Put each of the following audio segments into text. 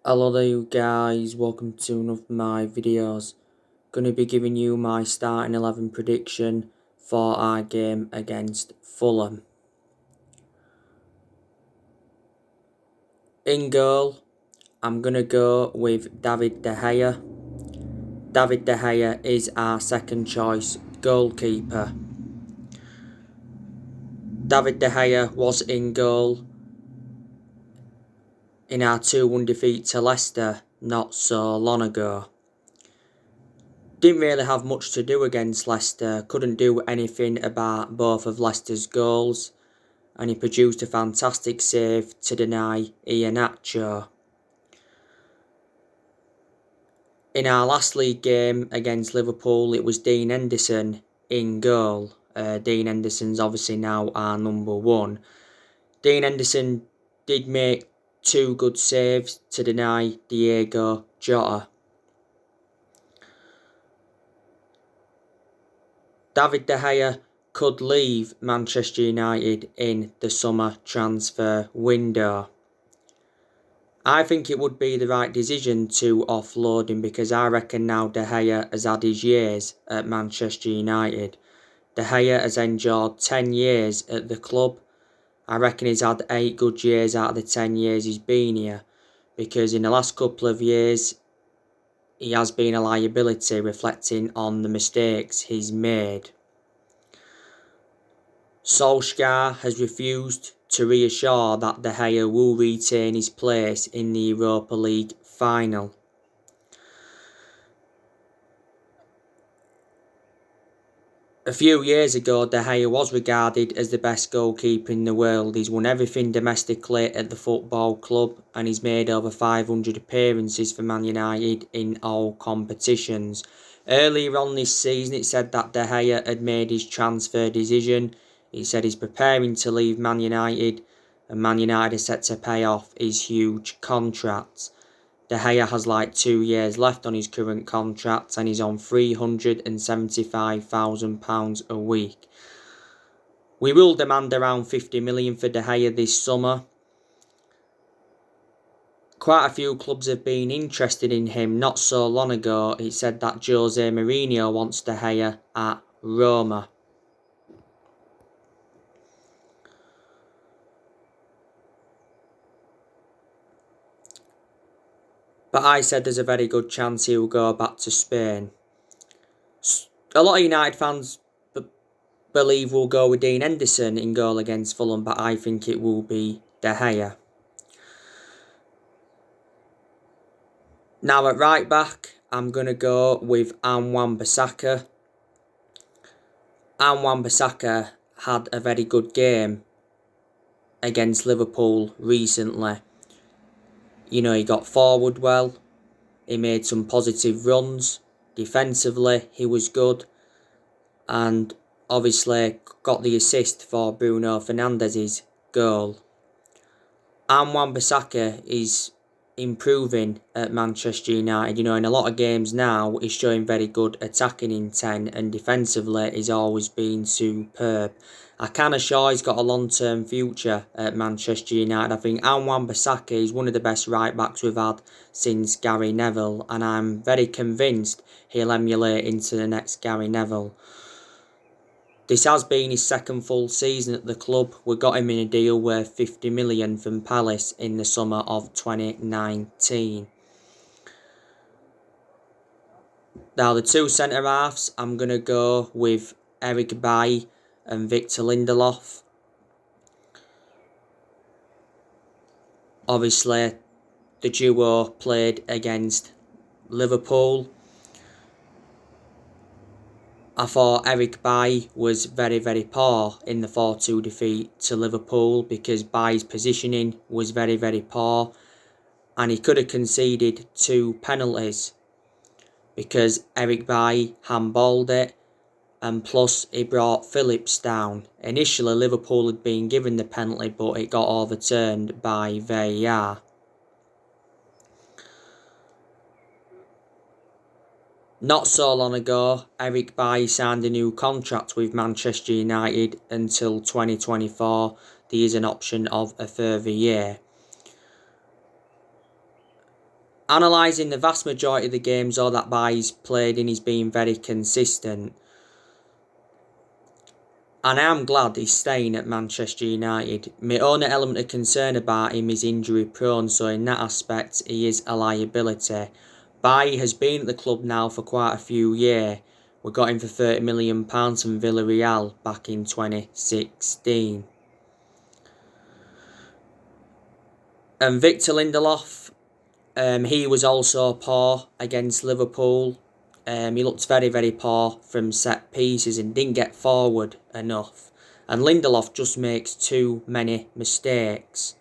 Hello there you guys, welcome to one of my videos. Going to be giving you my starting 11 prediction for our game against Fulham. In goal, I'm going to go with David De Gea. David De Gea is our second choice goalkeeper. David De Gea was in goal in our 2-1 defeat to Leicester not so long ago. Didn't really have much to do against Leicester, couldn't do anything about both of Leicester's goals, and he produced a fantastic save to deny Iheanacho. In our last league game against Liverpool, it was Dean Henderson in goal. Dean Henderson's obviously now our number one. Dean Henderson did make two good saves to deny Diego Jota. David De Gea could leave Manchester United in the summer transfer window. I think it would be the right decision to offload him because I reckon now De Gea has had his years at Manchester United. De Gea has endured 10 years at the club. I reckon he's had 8 good years out of the 10 years he's been here, because in the last couple of years he has been a liability, reflecting on the mistakes he's made. Solskjaer has refused to reassure that De Gea will retain his place in the Europa League final. A few years ago, De Gea was regarded as the best goalkeeper in the world. He's won everything domestically at the football club, and he's made over 500 appearances for Man United in all competitions. Earlier on this season, it said that De Gea had made his transfer decision. He said he's preparing to leave Man United, and Man United is set to pay off his huge contract. De Gea has like 2 years left on his current contract, and he's on £375,000 a week. We will demand around 50 million for De Gea this summer. Quite a few clubs have been interested in him. Not so long ago, it said that Jose Mourinho wants De Gea at Roma. But I said there's a very good chance he'll go back to Spain. A lot of United fans believe we'll go with Dean Henderson in goal against Fulham, but I think it will be De Gea. Now at right back, I'm going to go with Wan-Bissaka. Wan-Bissaka had a very good game against Liverpool recently. You know, he got forward well, he made some positive runs, defensively he was good, and obviously got the assist for Bruno Fernandez's goal. Wan-Bissaka is improving at Manchester United. You know, in a lot of games now, he's showing very good attacking intent, and defensively he's always been superb. I can assure he's got a long-term future at Manchester United. I think Wan-Bissaka is one of the best right-backs we've had since Gary Neville, and I'm very convinced he'll emulate into the next Gary Neville. This has been his second full season at the club. We got him in a deal worth 50 million from Palace in the summer of 2019. Now the two centre-halves, I'm going to go with Eric Bailly and Victor Lindelof. Obviously, the duo played against Liverpool. I thought Eric Bailly was very, very poor in the 4-2 defeat to Liverpool, because Bailly's positioning was very, very poor, and he could have conceded 2 penalties because Eric Bailly handballed it, and plus he brought Phillips down. Initially Liverpool had been given the penalty, but it got overturned by VAR. Not so long ago, Eric Bailly signed a new contract with Manchester United until 2024. There is an option of a further year. Analysing the vast majority of the games all that Bailly's played in, he's been very consistent. And I am glad he's staying at Manchester United. My only element of concern about him is injury prone, so in that aspect he is a liability. Bailly has been at the club now for quite a few years. We got him for £30 million from Villarreal back in 2016. And Victor Lindelof, he was also poor against Liverpool. He looked very, very poor from set pieces and didn't get forward enough. And Lindelof just makes too many mistakes.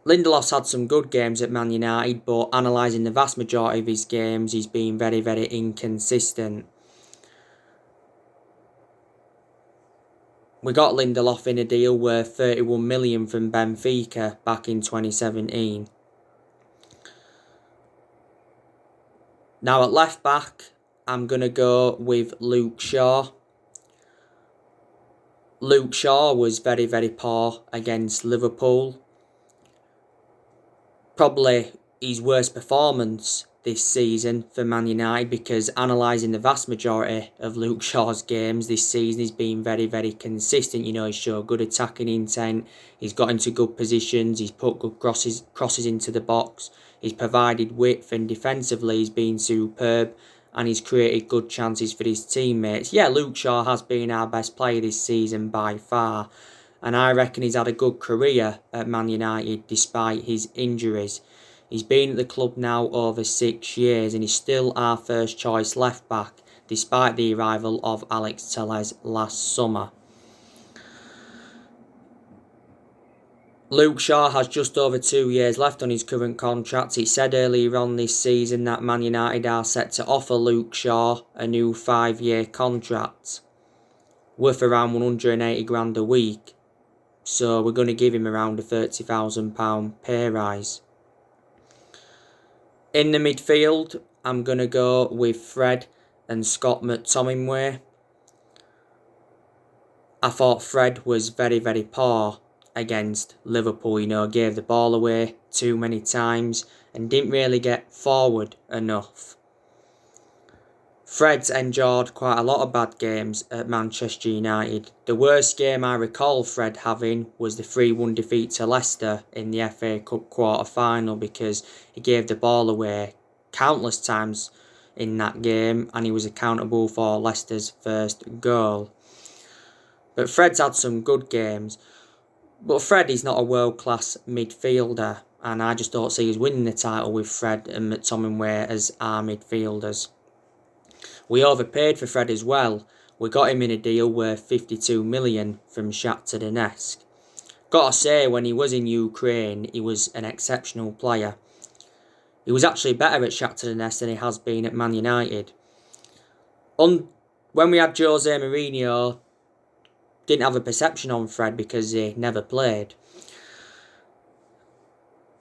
Lindelof's had some good games at Man United, but analysing the vast majority of his games, he's been very, very inconsistent. We got Lindelof in a deal worth £31 million from Benfica back in 2017. Now at left back, I'm going to go with Luke Shaw. Luke Shaw was very, very poor against Liverpool. Probably his worst performance this season for Man United, because analysing the vast majority of Luke Shaw's games this season, he's been very, very consistent. You know, he's shown good attacking intent, he's got into good positions, he's put good crosses into the box, he's provided width, and defensively he's been superb, and he's created good chances for his teammates. Yeah, Luke Shaw has been our best player this season by far, and I reckon he's had a good career at Man United despite his injuries. He's been at the club now over 6 years and he's still our first choice left back despite the arrival of Alex Telles last summer. Luke Shaw has just over 2 years left on his current contract. It said earlier on this season that Man United are set to offer Luke Shaw a new 5-year contract worth around 180 grand a week. So we're going to give him around a £30,000 pay rise. In the midfield, I'm going to go with Fred and Scott McTominay. I thought Fred was very, very poor against Liverpool. You know, gave the ball away too many times and didn't really get forward enough. Fred's endured quite a lot of bad games at Manchester United. The worst game I recall Fred having was the 3-1 defeat to Leicester in the FA Cup quarter-final, because he gave the ball away countless times in that game and he was accountable for Leicester's first goal. But Fred's had some good games. But Fred is not a world-class midfielder, and I just don't see us winning the title with Fred and McTominay as our midfielders. We overpaid for Fred as well. We got him in a deal worth £52 million from Shakhtar Donetsk. Gotta say, when he was in Ukraine, he was an exceptional player. He was actually better at Shakhtar Donetsk than he has been at Man United. When we had Jose Mourinho, didn't have a perception on Fred because he never played.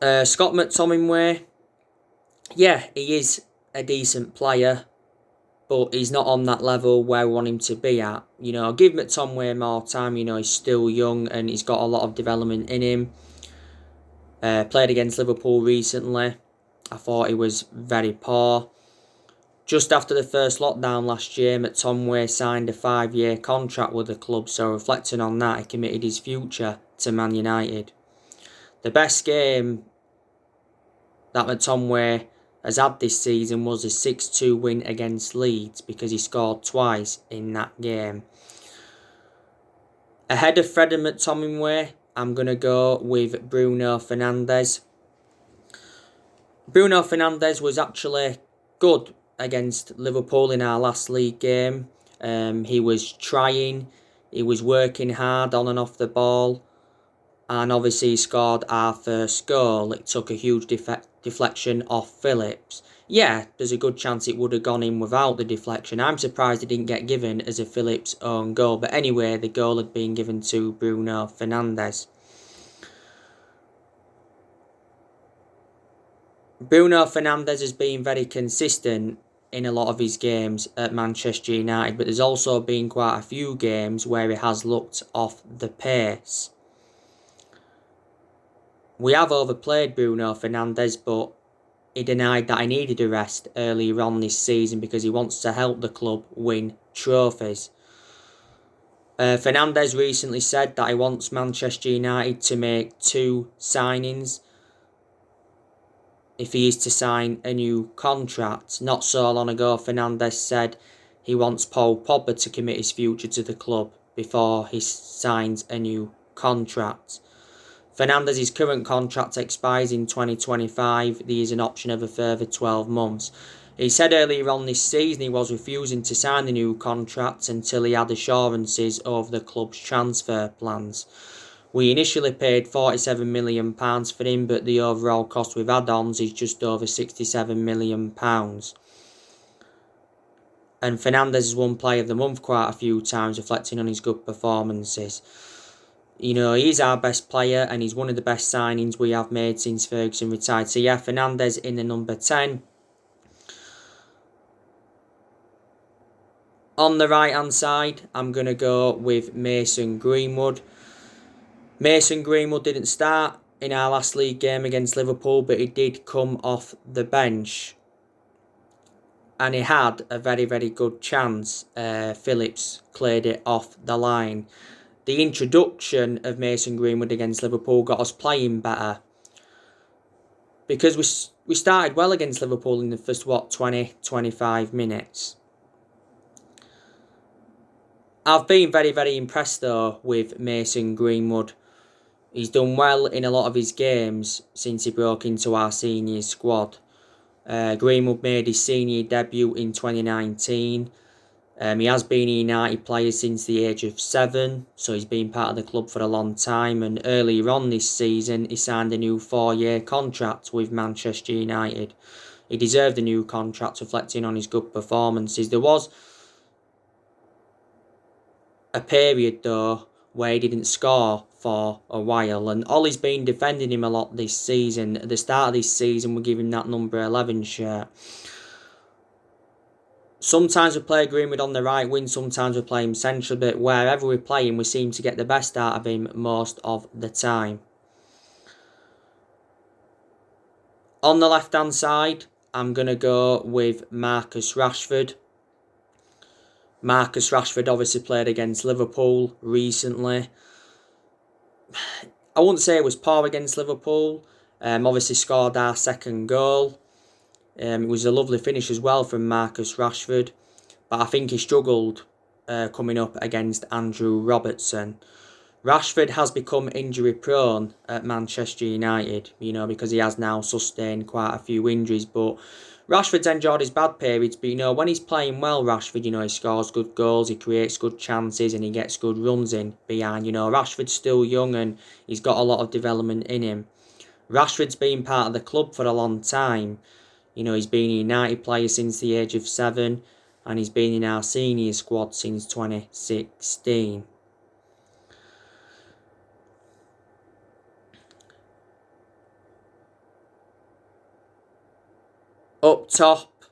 Scott McTominay, yeah, he is a decent player, but he's not on that level where we want him to be at. You know, give McTominay more time. You know, he's still young and he's got a lot of development in him. Played against Liverpool recently. I thought he was very poor. Just after the first lockdown last year, McTominay signed a 5-year contract with the club, so reflecting on that, he committed his future to Man United. The best game that McTominay has had this season was a 6-2 win against Leeds, because he scored twice in that game. Ahead of Fred and McTominay, I'm going to go with Bruno Fernandez. Bruno Fernandez was actually good against Liverpool in our last league game. He was trying, he was working hard on and off the ball, and obviously he scored our first goal. It took a huge deflection off Phillips. Yeah, there's a good chance it would have gone in without the deflection. I'm surprised it didn't get given as a Phillips own goal. But anyway, the goal had been given to Bruno Fernandez. Bruno Fernandez has been very consistent in a lot of his games at Manchester United, but there's also been quite a few games where he has looked off the pace. We have overplayed Bruno Fernandez, but he denied that he needed a rest earlier on this season because he wants to help the club win trophies. Fernandez recently said that he wants Manchester United to make 2 signings if he is to sign a new contract. Not so long ago, Fernandez said he wants Paul Pogba to commit his future to the club before he signs a new contract. Fernandez's current contract expires in 2025. There is an option of a further 12 months. He said earlier on this season he was refusing to sign the new contract until he had assurances over the club's transfer plans. We initially paid £47 million for him, but the overall cost with add-ons is just over £67 million. And Fernandez has won Player of the Month quite a few times, reflecting on his good performances. You know, he's our best player and he's one of the best signings we have made since Ferguson retired. So yeah, Fernandez in the number 10. On the right-hand side, I'm going to go with Mason Greenwood. Mason Greenwood didn't start in our last league game against Liverpool, but he did come off the bench. And he had a very, very good chance. Phillips cleared it off the line. The introduction of Mason Greenwood against Liverpool got us playing better. Because we started well against Liverpool in the first, 20-25 minutes. I've been very, very impressed though with Mason Greenwood. He's done well in a lot of his games since he broke into our senior squad. Greenwood made his senior debut in 2019. He has been a United player since the age of 7, so he's been part of the club for a long time. And earlier on this season, he signed a new 4-year contract with Manchester United. He deserved a new contract, reflecting on his good performances. There was a period though where he didn't score for a while, and Ollie's been defending him a lot this season. At the start of this season, we give him that number 11 shirt. Sometimes we play Greenwood on the right wing, sometimes we play him central, but wherever we play him, we seem to get the best out of him most of the time. On the left-hand side, I'm going to go with Marcus Rashford. Marcus Rashford obviously played against Liverpool recently. I wouldn't say it was poor against Liverpool. Obviously scored our second goal. It was a lovely finish as well from Marcus Rashford. But I think he struggled coming up against Andrew Robertson. Rashford has become injury prone at Manchester United, you know, because he has now sustained quite a few injuries. But Rashford's enjoyed his bad periods, but, you know, when he's playing well, Rashford, you know, he scores good goals, he creates good chances and he gets good runs in behind. You know, Rashford's still young and he's got a lot of development in him. Rashford's been part of the club for a long time. You know, he's been a United player since the age of 7 and he's been in our senior squad since 2016. Up top,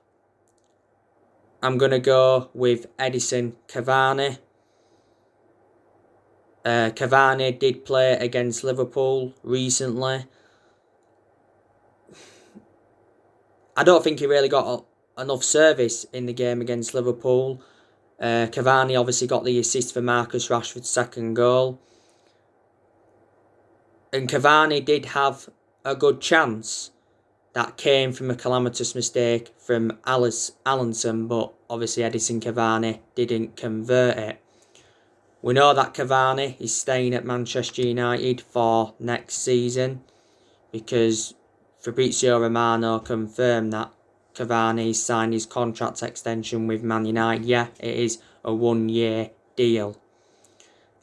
I'm going to go with Edison Cavani. Cavani did play against Liverpool recently. I don't think he really got enough service in the game against Liverpool. Cavani obviously got the assist for Marcus Rashford's second goal. And Cavani did have a good chance that came from a calamitous mistake from Allinson, but obviously Edison Cavani didn't convert it. We know that Cavani is staying at Manchester United for next season because Fabrizio Romano confirmed that Cavani signed his contract extension with Man United. Yeah, it is a 1-year deal.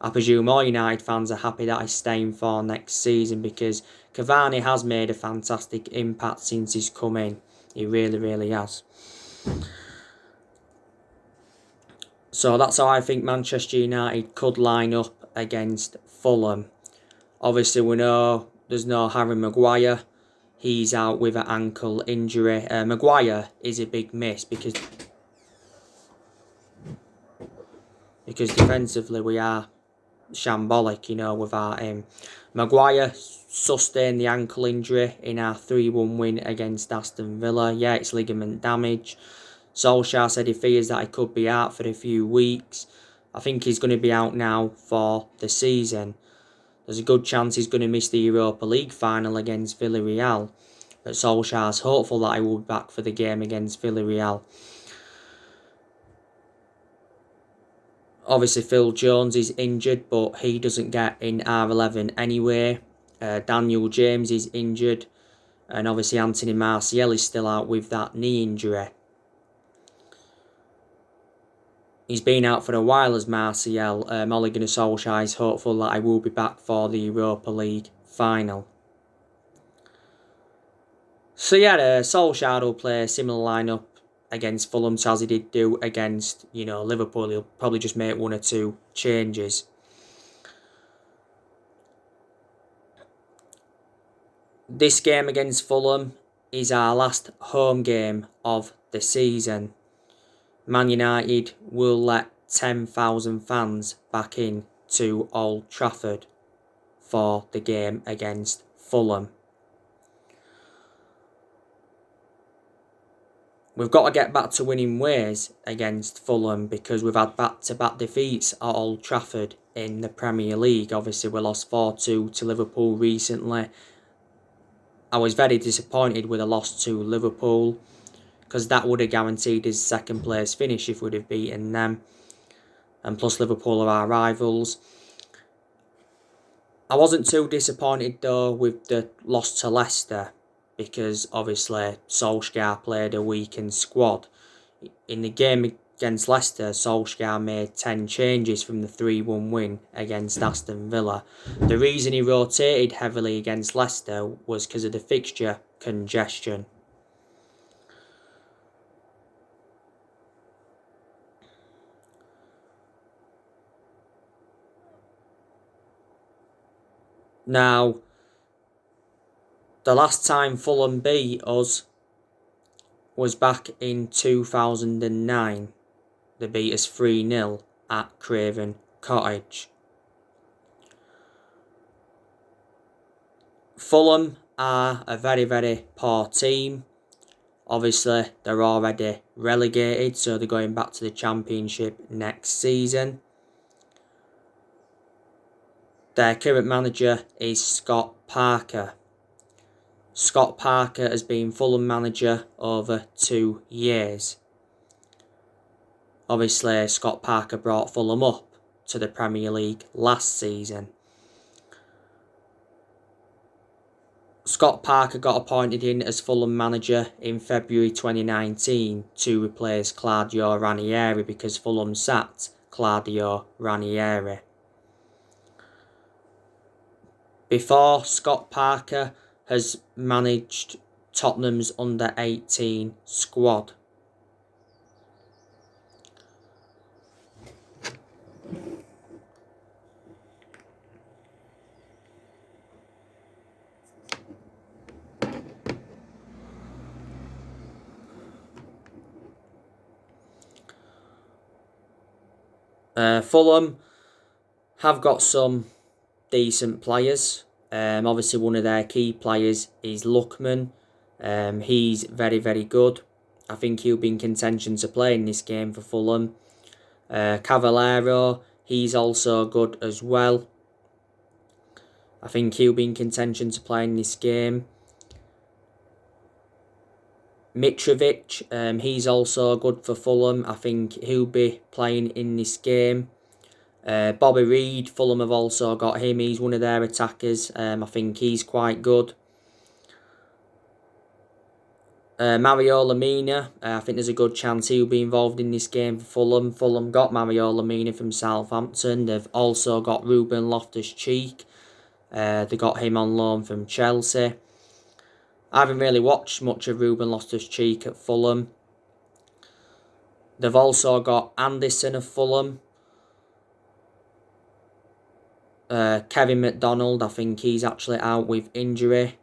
I presume all United fans are happy that he's staying for next season because Cavani has made a fantastic impact since he's come in. He really, really has. So that's how I think Manchester United could line up against Fulham. Obviously, we know there's no Harry Maguire. He's out with an ankle injury. Maguire is a big miss because defensively we are shambolic, you know, without him. Maguire sustained the ankle injury in our 3-1 win against Aston Villa. Yeah, it's ligament damage. Solskjaer said he fears that he could be out for a few weeks. I think he's going to be out now for the season. There's a good chance he's going to miss the Europa League final against Villarreal. But Solskjaer's hopeful that he will be back for the game against Villarreal. Obviously, Phil Jones is injured, but he doesn't get in R11 anyway. Daniel James is injured. And obviously, Anthony Martial is still out with that knee injury. He's been out for a while as Martial. Ole Gunnar Solskjaer is hopeful that he will be back for the Europa League final. So yeah, Solskjaer will play a similar lineup against Fulham as he did do against, Liverpool. He'll probably just make 1 or 2 changes. This game against Fulham is our last home game of the season. Man United will let 10,000 fans back in to Old Trafford for the game against Fulham. We've got to get back to winning ways against Fulham because we've had back-to-back defeats at Old Trafford in the Premier League. Obviously, we lost 4-2 to Liverpool recently. I was very disappointed with a loss to Liverpool because that would have guaranteed his second place finish if we'd have beaten them. And plus, Liverpool are our rivals. I wasn't too disappointed though with the loss to Leicester, because obviously Solskjaer played a weakened squad. In the game against Leicester, Solskjaer made 10 changes from the 3-1 win against Aston Villa. The reason he rotated heavily against Leicester was because of the fixture congestion. Now, the last time Fulham beat us was back in 2009. They beat us 3-0 at Craven Cottage. Fulham are a very, very poor team. Obviously, they're already relegated, so they're going back to the Championship next season. Their current manager is Scott Parker. Scott Parker has been Fulham manager over 2 years. Obviously, Scott Parker brought Fulham up to the Premier League last season. Scott Parker got appointed in as Fulham manager in February 2019 to replace Claudio Ranieri because Fulham sacked Claudio Ranieri. Before, Scott Parker has managed Tottenham's under-18 squad. Fulham have got some decent players. Obviously, one of their key players is Lookman. He's very, very good. I think he'll be in contention to play in this game for Fulham. Cavallero, he's also good as well. I think he'll be in contention to play in this game. Mitrovic, he's also good for Fulham. I think he'll be playing in this game. Bobby Reid, Fulham have also got him. He's one of their attackers. I think he's quite good. Mario Lemina, I think there's a good chance he'll be involved in this game for Fulham. Fulham got Mario Lemina from Southampton. They've also got Ruben Loftus-Cheek. They got him on loan from Chelsea. I haven't really watched much of Ruben Loftus-Cheek at Fulham. They've also got Anderson of Fulham. Kevin McDonald, I think he's actually out with injury.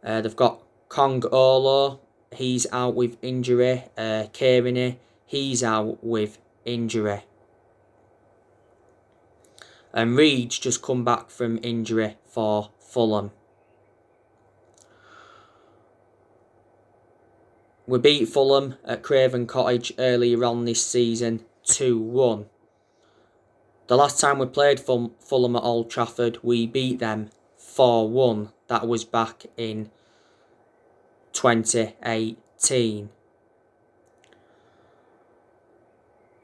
They've got Kong Olo, he's out with injury. Kearney, he's out with injury. And Reed's just come back from injury for Fulham. We beat Fulham at Craven Cottage earlier on this season 2-1. The last time we played Fulham at Old Trafford, we beat them 4-1. That was back in 2018.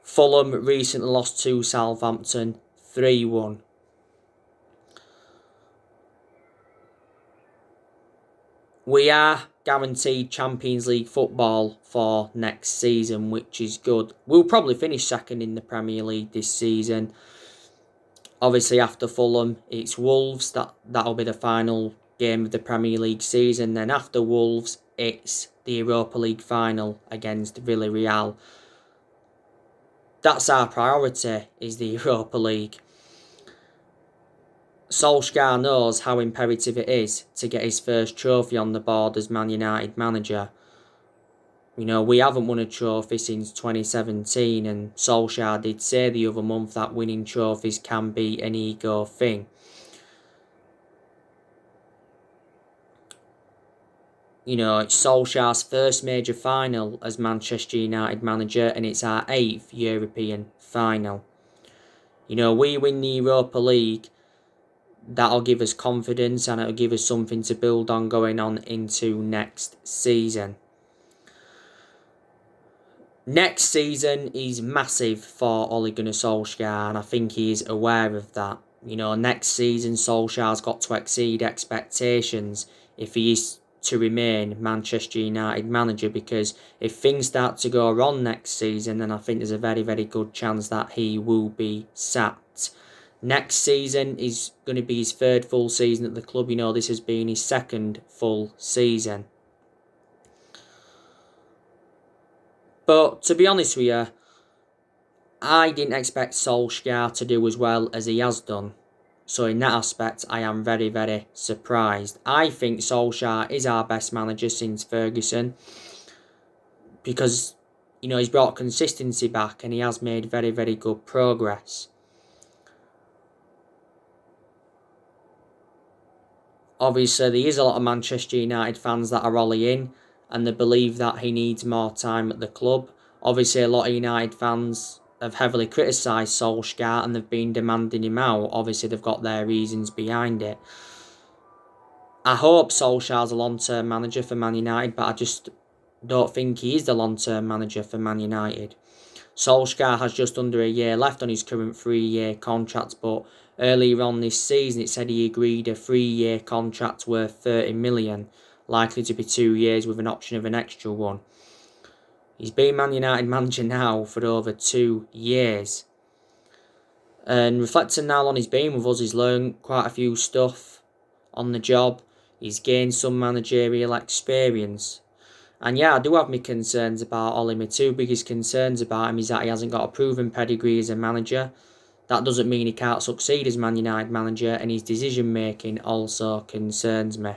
Fulham recently lost to Southampton 3-1. We are guaranteed Champions League football for next season, which is good. We'll probably finish second in the Premier League this season. Obviously, after Fulham, it's Wolves. That'll be the final game of the Premier League season. Then after Wolves, it's the Europa League final against Villarreal. That's our priority, is the Europa League. Solskjaer knows how imperative it is to get his first trophy on the board as Man United manager. You know, we haven't won a trophy since 2017, and Solskjaer did say the other month that winning trophies can be an ego thing. You know, it's Solskjaer's first major final as Manchester United manager, and it's our 8th European final. You know, we win the Europa League, that'll give us confidence and it'll give us something to build on going on into next season. Next season is massive for Ole Gunnar Solskjaer, and I think he is aware of that. You know, next season Solskjaer's got to exceed expectations if he is to remain Manchester United manager, because if things start to go wrong next season, then I think there's a very, very good chance that he will be sacked. Next season is going to be his 3rd full season at the club. You know, this has been his 2nd full season. But to be honest with you, I didn't expect Solskjaer to do as well as he has done. So in that aspect, I am very, very surprised. I think Solskjaer is our best manager since Ferguson, because, you know, he's brought consistency back and he has made very, very good progress. Obviously, there is a lot of Manchester United fans that are Ole in, and they believe that he needs more time at the club. Obviously, a lot of United fans have heavily criticised Solskjaer and they've been demanding him out. Obviously, they've got their reasons behind it. I hope Solskjaer's a long-term manager for Man United, but I just don't think he is the long-term manager for Man United. Solskjaer has just under a year left on his current 3-year contract, but earlier on this season it said he agreed a 3-year contract worth 30 million, likely to be 2 years with an option of an extra one. He's been Man United manager now for over 2 years. And reflecting now on his been with us, he's learned quite a few stuff on the job. He's gained some managerial experience. And yeah, I do have my concerns about Ole. My 2 biggest concerns about him is that he hasn't got a proven pedigree as a manager. That doesn't mean he can't succeed as Man United manager, and his decision making also concerns me.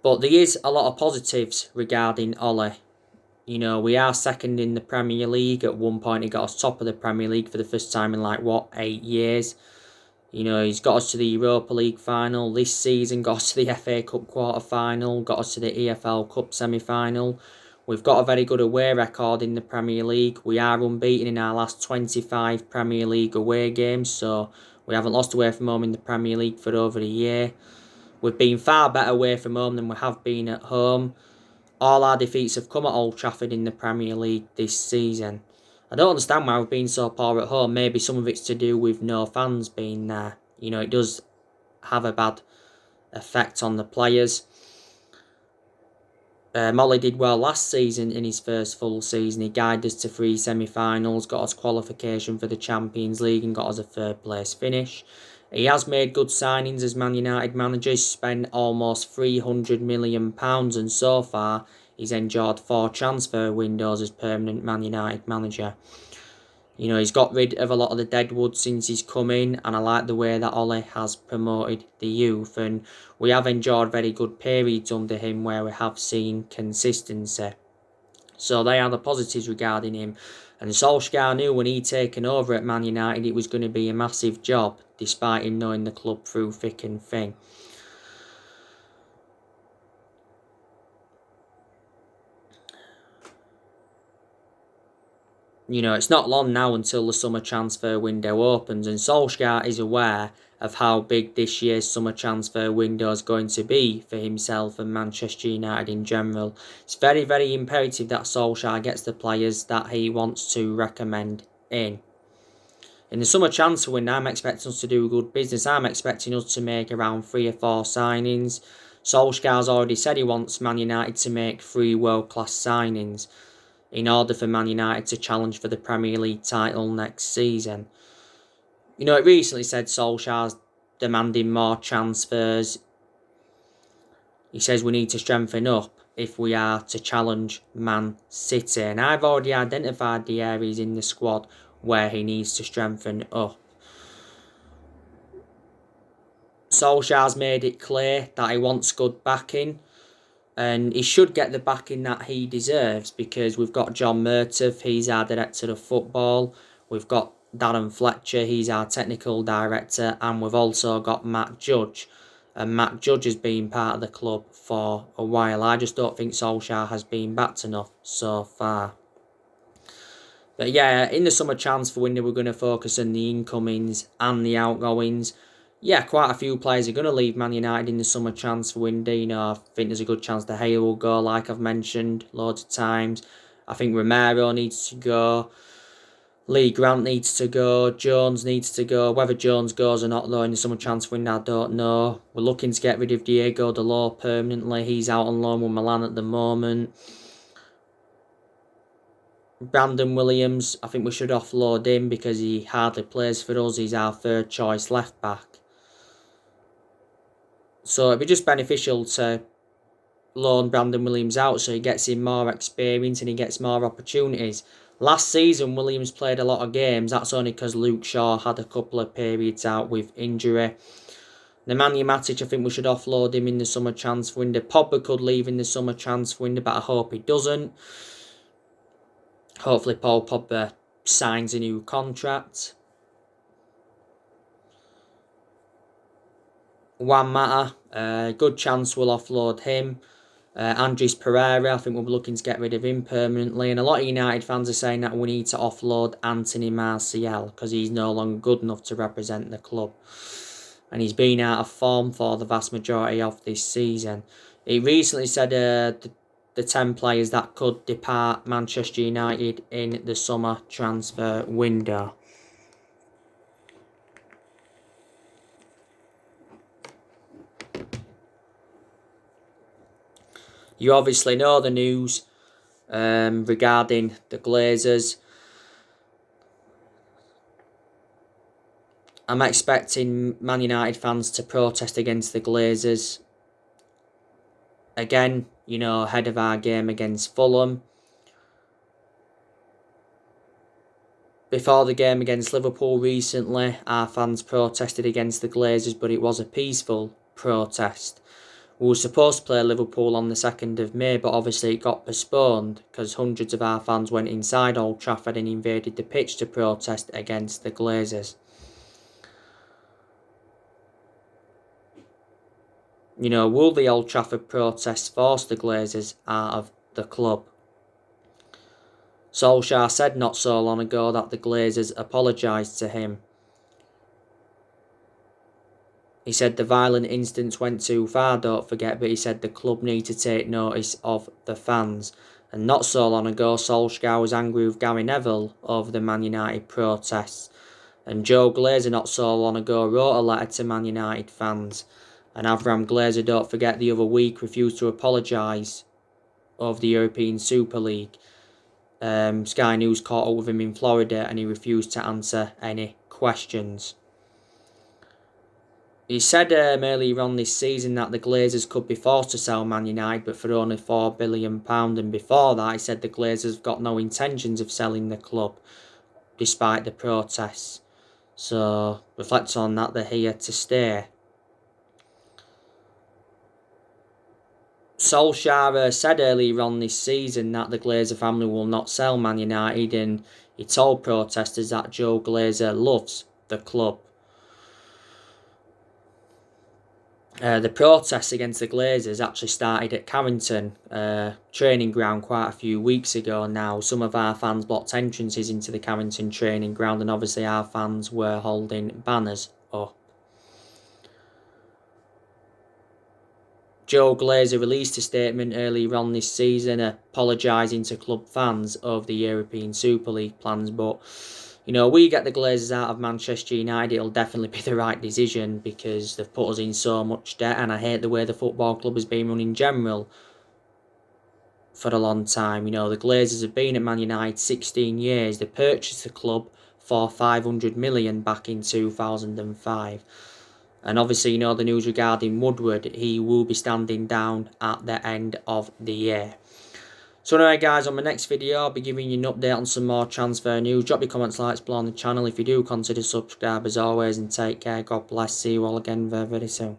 But there is a lot of positives regarding Ole. You know, we are 2nd in the Premier League. At one point he got us top of the Premier League for the first time in 8 years. You know, he's got us to the Europa League final this season, got us to the FA Cup quarter-final, got us to the EFL Cup semi-final. We've got a very good away record in the Premier League. We are unbeaten in our last 25 Premier League away games, so we haven't lost away from home in the Premier League for over a year. We've been far better away from home than we have been at home. All our defeats have come at Old Trafford in the Premier League this season. I don't understand why we've been so poor at home. Maybe some of it's to do with no fans being there. You know, it does have a bad effect on the players. Ole did well last season in his first full season. He guided us to 3 semi-finals, got us qualification for the Champions League and got us a 3rd place finish. He has made good signings as Man United manager. He's spent almost £300 million, and so far he's enjoyed 4 transfer windows as permanent Man United manager. You know, he's got rid of a lot of the deadwood since he's come in, and I like the way that Ole has promoted the youth, and we have enjoyed very good periods under him where we have seen consistency. So they are the positives regarding him. And Solskjaer knew when he'd taken over at Man United it was going to be a massive job, despite him knowing the club through thick and thin. You know, it's not long now until the summer transfer window opens, and Solskjaer is aware of how big this year's summer transfer window is going to be for himself and Manchester United in general. It's very, very imperative that Solskjaer gets the players that he wants to recommend in. In the summer transfer window, I'm expecting us to do good business. I'm expecting us to make around 3 or 4 signings. Solskjaer's already said he wants Man United to make 3 world-class signings in order for Man United to challenge for the Premier League title next season. You know, it recently said Solskjaer's demanding more transfers. He says we need to strengthen up if we are to challenge Man City. And I've already identified the areas in the squad where he needs to strengthen up. Solskjaer's made it clear that he wants good backing. And he should get the backing that he deserves, because we've got John Murtaugh, he's our director of football. We've got Darren Fletcher, he's our technical director. And we've also got Matt Judge. And Matt Judge has been part of the club for a while. I just don't think Solskjaer has been backed enough so far. But yeah, in the summer transfer window, we're going to focus on the incomings and the outgoings. Yeah, quite a few players are going to leave Man United in the summer transfer window. You know, I think there's a good chance De Gea will go, like I've mentioned loads of times. I think Romero needs to go. Lee Grant needs to go. Jones needs to go. Whether Jones goes or not, though, in the summer transfer window, I don't know. We're looking to get rid of Diego Dalot permanently. He's out on loan with Milan at the moment. Brandon Williams, I think we should offload him because he hardly plays for us. He's our third choice left back. So it'd be just beneficial to loan Brandon Williams out so he gets in more experience and he gets more opportunities. Last season, Williams played a lot of games. That's only because Luke Shaw had a couple of periods out with injury. Nemanja Matic, I think we should offload him in the summer transfer window. Pogba could leave in the summer transfer window, but I hope he doesn't. Hopefully Paul Pogba signs a new contract. Juan Mata, good chance we'll offload him. Andres Pereira, I think we'll be looking to get rid of him permanently. And a lot of United fans are saying that we need to offload Anthony Martial because he's no longer good enough to represent the club. And he's been out of form for the vast majority of this season. He recently said the 10 players that could depart Manchester United in the summer transfer window. You obviously know the news regarding the Glazers. I'm expecting Man United fans to protest against the Glazers again, you know, ahead of our game against Fulham. Before the game against Liverpool recently, our fans protested against the Glazers, but it was a peaceful protest. We were supposed to play Liverpool on the 2nd of May, but obviously it got postponed because hundreds of our fans went inside Old Trafford and invaded the pitch to protest against the Glazers. You know, will the Old Trafford protests force the Glazers out of the club? Solskjaer said not so long ago that the Glazers apologised to him. He said the violent incidents went too far, don't forget, but he said the club need to take notice of the fans. And not so long ago, Solskjaer was angry with Gary Neville over the Man United protests. And Joe Glazer not so long ago wrote a letter to Man United fans. And Avram Glazer, don't forget, the other week refused to apologise over the European Super League. Sky News caught up with him in Florida and he refused to answer any questions. He said earlier on this season that the Glazers could be forced to sell Man United, but for only £4 billion. And before that, he said the Glazers have got no intentions of selling the club, despite the protests. So, reflect on that, they're here to stay. Solskjaer said earlier on this season that the Glazer family will not sell Man United, and He told protesters that Joe Glazer loves the club. The protests against the Glazers actually started at Carrington training ground quite a few weeks ago now. Some of our fans blocked entrances into the Carrington training ground, and obviously our fans were holding banners up. Joe Glazer released a statement earlier on this season apologising to club fans of the European Super League plans, but we get the Glazers out of Manchester United, it'll definitely be the right decision because they've put us in so much debt, and I hate the way the football club has been run in general for a long time. The Glazers have been at Man United 16 years. They purchased the club for 500 million back in 2005. And obviously, the news regarding Woodward, he will be standing down at the end of the year. So anyway guys, on my next video I'll be giving you an update on some more transfer news. Drop your comments, likes below on the channel if you do. Consider subscribe as always, and take care. God bless. See you all again very, very soon.